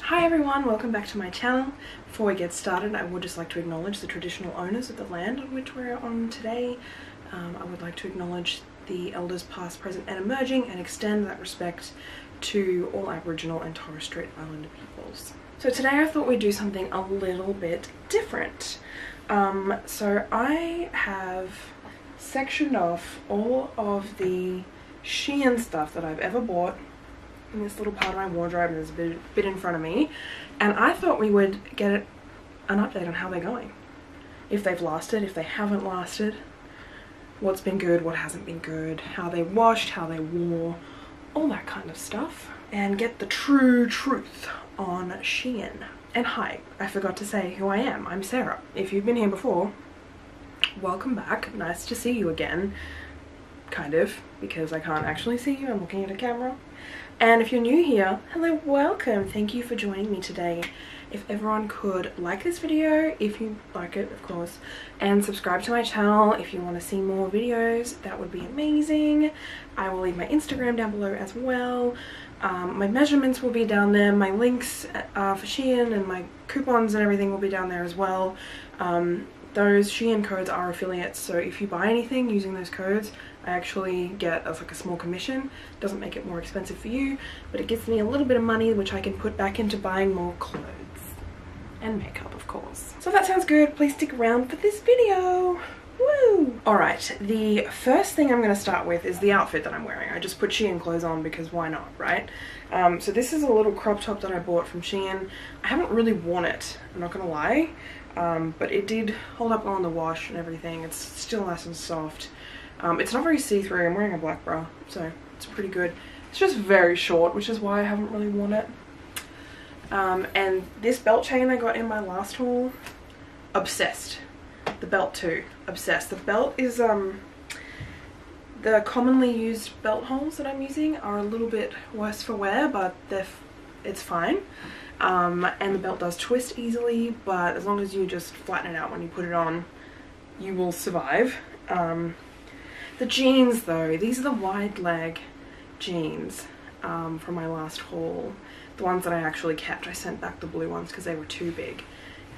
Hi everyone, welcome back to my channel. Before we get started, I would just like to acknowledge the traditional owners of the land on which we're on today. I would like to acknowledge the elders past, present and emerging and extend that respect to all Aboriginal and Torres Strait Islander peoples. So today I thought we'd do something a little bit different. So I have sectioned off all of the Shein stuff that I've ever bought in this little part of my wardrobe, and there's a bit in front of me, and I thought we would get an update on how they're going. If they've lasted, if they haven't lasted, what's been good, what hasn't been good, how they washed, how they wore, all that kind of stuff, and get the true truth on Shein. And hi, I forgot to say who I am. I'm Sarah. If you've been here before, welcome back. Nice to see you again. Kind of, because I can't actually see you, I'm looking at a camera. And if you're new here, hello, welcome. Thank you for joining me today. If everyone could like this video, if you like it, of course, and subscribe to my channel if you want to see more videos, that would be amazing. I will leave my Instagram down below as well. My measurements will be down there. My links for Shein and my coupons and everything will be down there as well. Those Shein codes are affiliates, so if you buy anything using those codes, I actually get like a small commission. Doesn't make it more expensive for you, but it gives me a little bit of money which I can put back into buying more clothes and makeup, of course. So if that sounds good, please stick around for this video. Woo! Alright, the first thing I'm going to start with is the outfit that I'm wearing. I just put Shein clothes on because why not, right? So this is a little crop top that I bought from Shein. I haven't really worn it, I'm not going to lie. But it did hold up well in the wash and everything. It's still nice and soft. It's not very see-through. I'm wearing a black bra, so it's pretty good. It's just very short, which is why I haven't really worn it. And this belt chain I got in my last haul, obsessed. The belt too, obsessed. The belt is, the commonly used belt holes that I'm using are a little bit worse for wear, but it's fine. And the belt does twist easily, but as long as you just flatten it out when you put it on, you will survive. The jeans though, these are the wide leg jeans from my last haul. The ones that I actually kept. I sent back the blue ones because they were too big.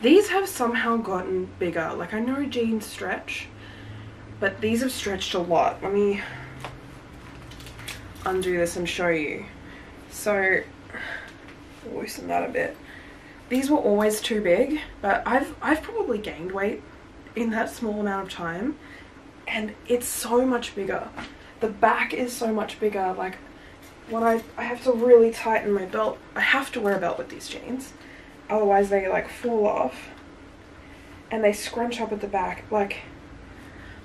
These have somehow gotten bigger. Like, I know jeans stretch, but these have stretched a lot. Let me undo this and show you. So loosen that a bit. These were always too big, but I've probably gained weight in that small amount of time, and it's so much bigger. The back is so much bigger. Like, when I have to really tighten my belt. I have to wear a belt with these jeans, otherwise they like fall off and they scrunch up at the back. Like,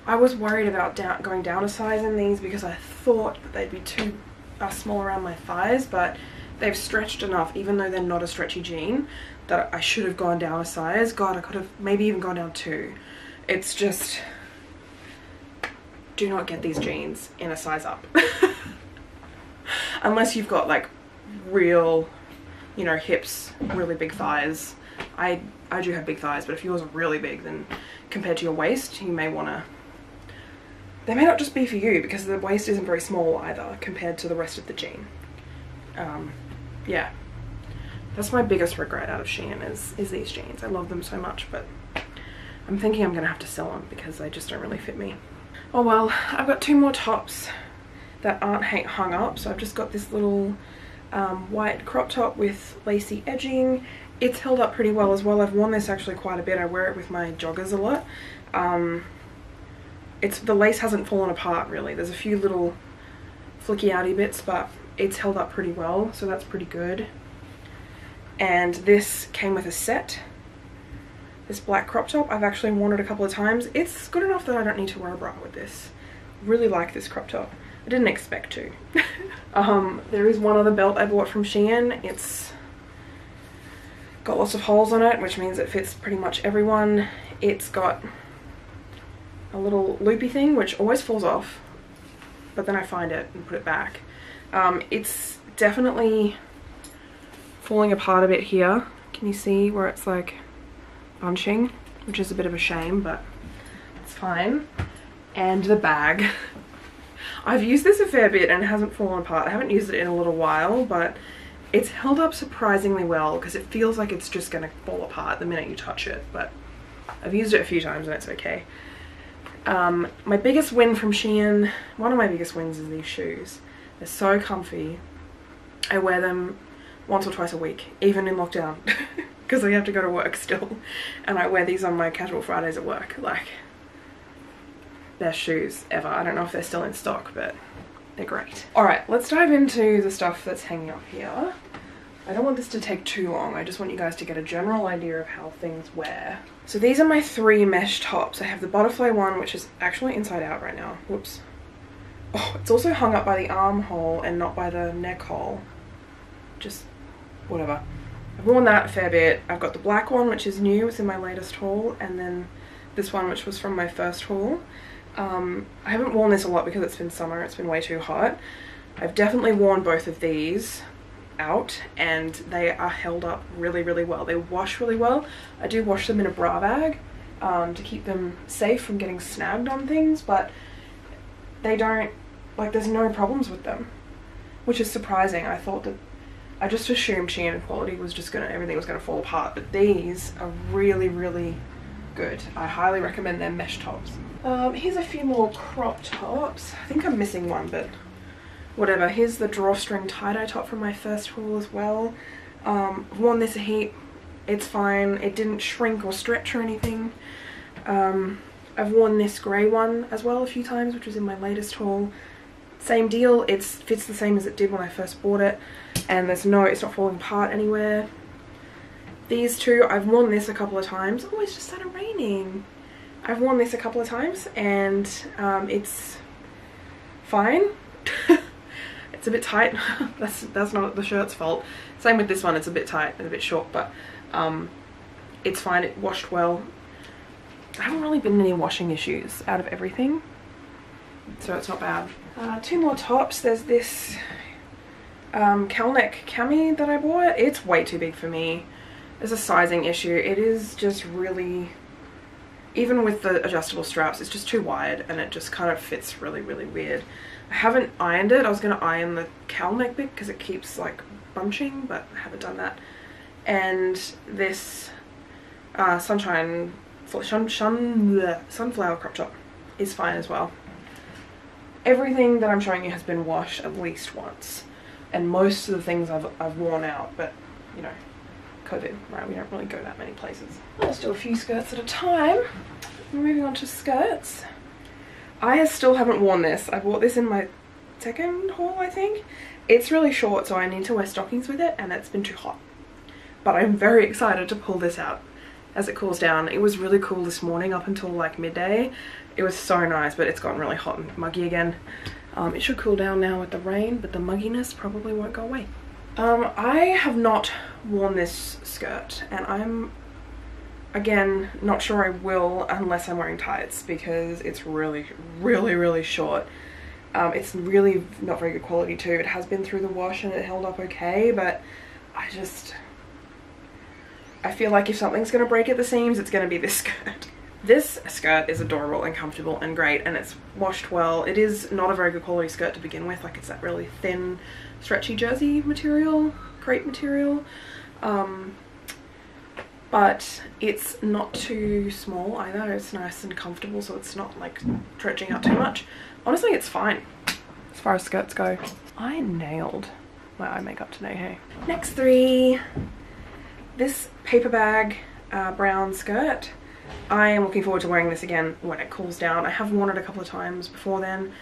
I was worried about going down a size in these because I thought that they'd be too small around my thighs, but they've stretched enough, even though they're not a stretchy jean, that I should have gone down a size. God, I could have maybe even gone down 2. It's just, do not get these jeans in a size up. Unless you've got like real, you know, hips, really big thighs. I do have big thighs, but if yours are really big, then compared to your waist, you may want to, they may not just be for you, because the waist isn't very small either compared to the rest of the jean. Yeah, that's my biggest regret out of Shein is these jeans. I love them so much, but I'm thinking I'm gonna have to sell them because they just don't really fit me. Oh well, I've got 2 more tops that aren't hung up. So I've just got this little white crop top with lacy edging. It's held up pretty well as well. I've worn this actually quite a bit. I wear it with my joggers a lot. The lace hasn't fallen apart really. There's a few little flicky outy bits, but it's held up pretty well, so that's pretty good. And this came with a set. This black crop top, I've actually worn it a couple of times. It's good enough that I don't need to wear a bra with this. Really like this crop top. I didn't expect to. There is one other belt I bought from Shein. It's got lots of holes on it, which means it fits pretty much everyone. It's got a little loopy thing, which always falls off, but then I find it and put it back. It's definitely falling apart a bit here. Can you see where it's like bunching, which is a bit of a shame, but it's fine. And the bag. I've used this a fair bit and it hasn't fallen apart. I haven't used it in a little while, but It's held up surprisingly well because it feels like it's just gonna fall apart the minute you touch it, but I've used it a few times and it's okay. My biggest win from Shein, one of my biggest wins, is these shoes. They're so comfy. I wear them once or twice a week, even in lockdown, because I have to go to work still, and I wear these on my casual Fridays at work. Like, best shoes ever. I don't know if they're still in stock, but they're great. Alright, let's dive into the stuff that's hanging up here. I don't want this to take too long. I just want you guys to get a general idea of how things wear. So these are my 3 mesh tops. I have the butterfly one, which is actually inside out right now. Whoops. Oh, it's also hung up by the armhole and not by the neck hole. Just whatever. I've worn that a fair bit. I've got the black one, which is new. It's in my latest haul. And then this one, which was from my first haul. I haven't worn this a lot because it's been summer. It's been way too hot. I've definitely worn both of these out and they are held up really, really well. They wash really well. I do wash them in a bra bag to keep them safe from getting snagged on things, but they don't, like, there's no problems with them, which is surprising. I thought that, I just assumed Shein quality was just gonna, everything was gonna fall apart, but these are really, really good. I highly recommend their mesh tops. Here's a few more crop tops. I think I'm missing one, but whatever. Here's the Drawstring Tie-Dye top from my first haul as well. I've worn this a heap. It's fine. It didn't shrink or stretch or anything. I've worn this grey one as well a few times, which was in my latest haul. Same deal. It fits the same as it did when I first bought it, and it's not falling apart anywhere. These two, I've worn this a couple of times. Oh, it's just started raining. I've worn this a couple of times and it's fine. It's a bit tight. that's not the shirt's fault. Same with this one. It's a bit tight and a bit short, but it's fine. It washed well. There haven't really been any washing issues out of everything, so it's not bad. 2 more tops. There's this cowl neck Cami that I bought. It's way too big for me. There's a sizing issue. It is just really, even with the adjustable straps, it's just too wide and it just kind of fits really, really weird. I haven't ironed it. I was going to iron the cowl neck bit because it keeps like bunching, but I haven't done that. And this sunflower crop top is fine as well. Everything that I'm showing you has been washed at least once, and most of the things I've worn out, but you know, COVID, right? We don't really go that many places. Let's do a few skirts at a time. Moving on to skirts. I still haven't worn this. I bought this in my second haul, I think. It's really short, so I need to wear stockings with it, and it's been too hot. But I'm very excited to pull this out as it cools down. It was really cool this morning up until like midday. It was so nice, but it's gotten really hot and muggy again. It should cool down now with the rain, but the mugginess probably won't go away. I have not worn this skirt, and I'm, again, not sure I will unless I'm wearing tights, because it's really, really, really short. It's really not very good quality too. It has been through the wash and it held up okay, but I feel like if something's gonna break at the seams, it's gonna be this skirt. This skirt is adorable and comfortable and great, and it's washed well. It is not a very good quality skirt to begin with. Like, it's that really thin, stretchy jersey material, crepe material. But it's not too small either. It's nice and comfortable, so it's not like stretching out too much. Honestly, it's fine as far as skirts go. I nailed my eye makeup today, hey. Next 3. This paper bag brown skirt. I am looking forward to wearing this again when it cools down. I have worn it a couple of times before then,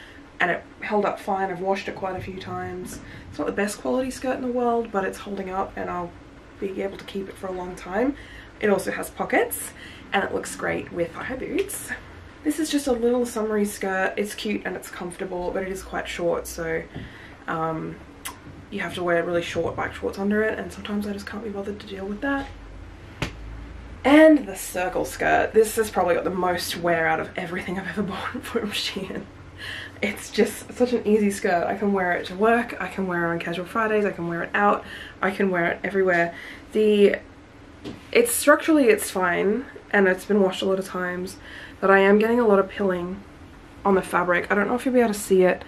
and it held up fine. I've washed it quite a few times. It's not the best quality skirt in the world, but it's holding up and I'll be able to keep it for a long time. It also has pockets and it looks great with high boots. This is just a little summery skirt. It's cute and it's comfortable, but it is quite short, so you have to wear really short bike shorts under it, and sometimes I just can't be bothered to deal with that. And the circle skirt. This has probably got the most wear out of everything I've ever bought from Shein. It's just such an easy skirt. I can wear it to work, I can wear it on casual Fridays, I can wear it out, I can wear it everywhere. Structurally it's fine, and it's been washed a lot of times, but I am getting a lot of pilling on the fabric. I don't know if you'll be able to see it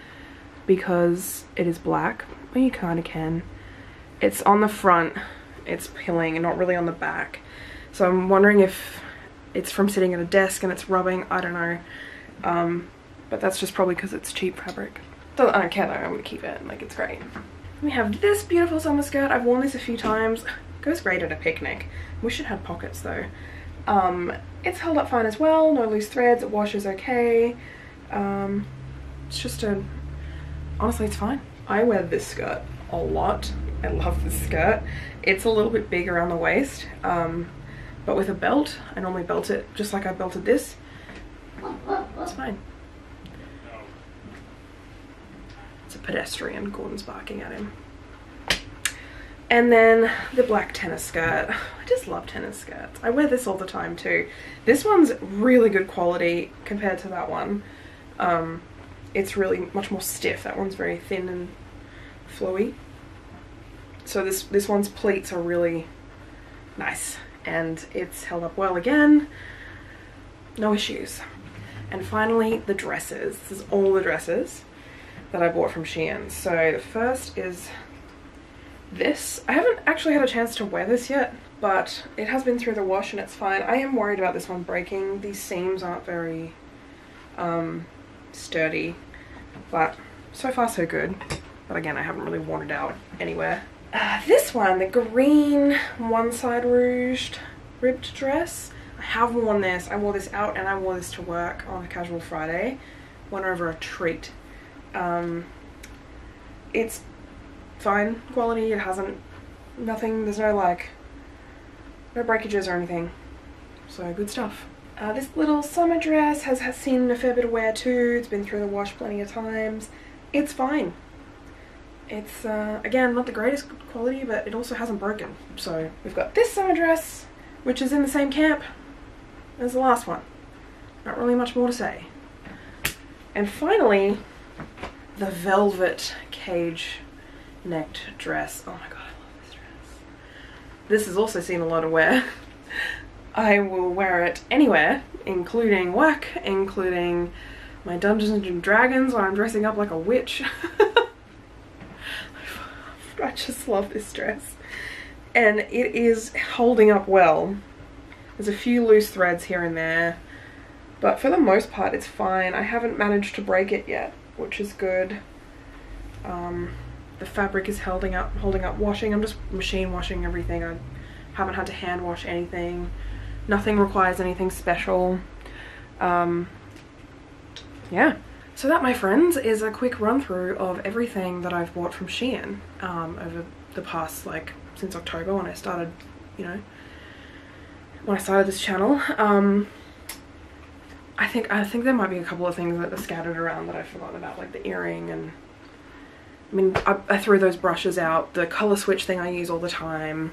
because it is black. Well, you kind of can. it's on the front, it's pilling and not really on the back. So I'm wondering if it's from sitting at a desk and it's rubbing, I don't know. But that's just probably because it's cheap fabric. I don't care though, I'm gonna keep it, like it's great. We have this beautiful summer skirt. I've worn this a few times. Goes great at a picnic. Wish it had pockets though. It's held up fine as well, no loose threads, it washes okay. It's just honestly it's fine. I wear this skirt a lot. I love this skirt. It's a little bit big around the waist, but with a belt, I normally belt it just like I belted this. It's fine. It's a pedestrian, Gordon's barking at him. And then the black tennis skirt. I just love tennis skirts. I wear this all the time too. This one's really good quality compared to that one. It's really much more stiff. That one's very thin and flowy. So this one's pleats are really nice and it's held up well again. No issues. And finally the dresses. This is all the dresses that I bought from Shein. So the first is this. I haven't actually had a chance to wear this yet, but it has been through the wash and it's fine. I am worried about this one breaking. These seams aren't very sturdy, but so far so good. But again, I haven't really worn it out anywhere. This one, the green one side ruched ribbed dress. I have worn this. I wore this out and I wore this to work on a casual Friday. Went over a treat. It's fine quality. It hasn't, nothing, there's no like, no breakages or anything. So good stuff. This little summer dress has seen a fair bit of wear too. It's been through the wash plenty of times. It's fine. It's, again, not the greatest quality, but it also hasn't broken. So we've got this summer dress, which is in the same camp as the last one. Not really much more to say. And finally, the velvet cage necked dress. Oh my god, I love this dress. This has also seen a lot of wear. I will wear it anywhere, including work, including my Dungeons and Dragons when I'm dressing up like a witch. I just love this dress. And it is holding up well. There's a few loose threads here and there, but for the most part it's fine. I haven't managed to break it yet, which is good. The fabric is holding up washing. I'm just machine washing everything. I haven't had to hand wash anything. Nothing requires anything special. Yeah. So that, my friends, is a quick run through of everything that I've bought from Shein over the past, like, since October when I started, you know, when I started this channel. I think there might be a couple of things that are scattered around that I've forgotten about, like the earring, and I mean, I threw those brushes out. The color switch thing I use all the time.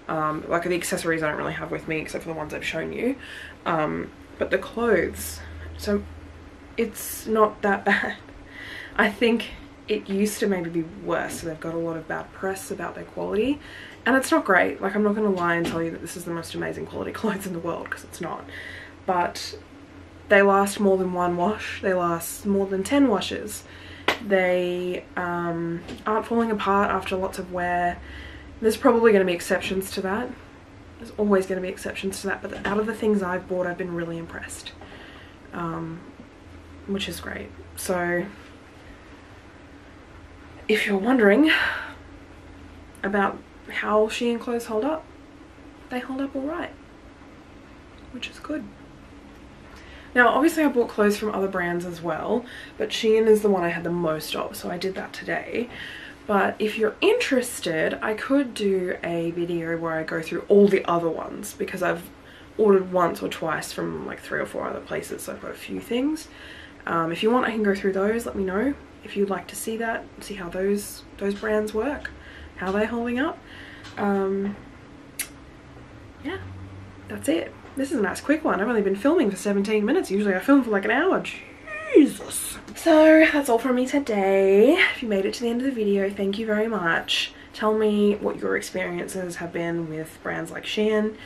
Like the accessories I don't really have with me except for the ones I've shown you. But the clothes, so it's not that bad. I think it used to maybe be worse. So they've got a lot of bad press about their quality, and it's not great. Like, I'm not going to lie and tell you that this is the most amazing quality clothes in the world, because it's not. But they last more than one wash. They last more than 10 washes. They aren't falling apart after lots of wear. There's probably going to be exceptions to that. There's always going to be exceptions to that, but out of the things I've bought, I've been really impressed. Which is great. So if you're wondering about how Shein clothes hold up, they hold up alright, which is good. Now obviously I bought clothes from other brands as well, but Shein is the one I had the most of, so I did that today. But if you're interested, I could do a video where I go through all the other ones, because I've ordered once or twice from like 3 or 4 other places, so I've got a few things. If you want, I can go through those. Let me know if you'd like to see that, see how those brands work, how they're holding up. Yeah, that's it. This is a nice quick one. I've only been filming for 17 minutes. Usually I film for like an hour. Jesus. So that's all from me today. If you made it to the end of the video, thank you very much. Tell me what your experiences have been with brands like Shein.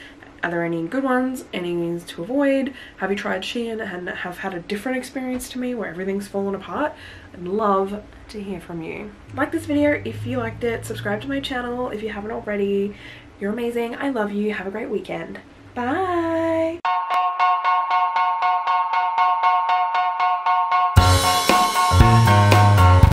Are there any good ones, any to avoid? Have you tried Shein and have had a different experience to me where everything's fallen apart? I'd love to hear from you. Like this video if you liked it, subscribe to my channel if you haven't already. You're amazing, I love you, have a great weekend. Bye!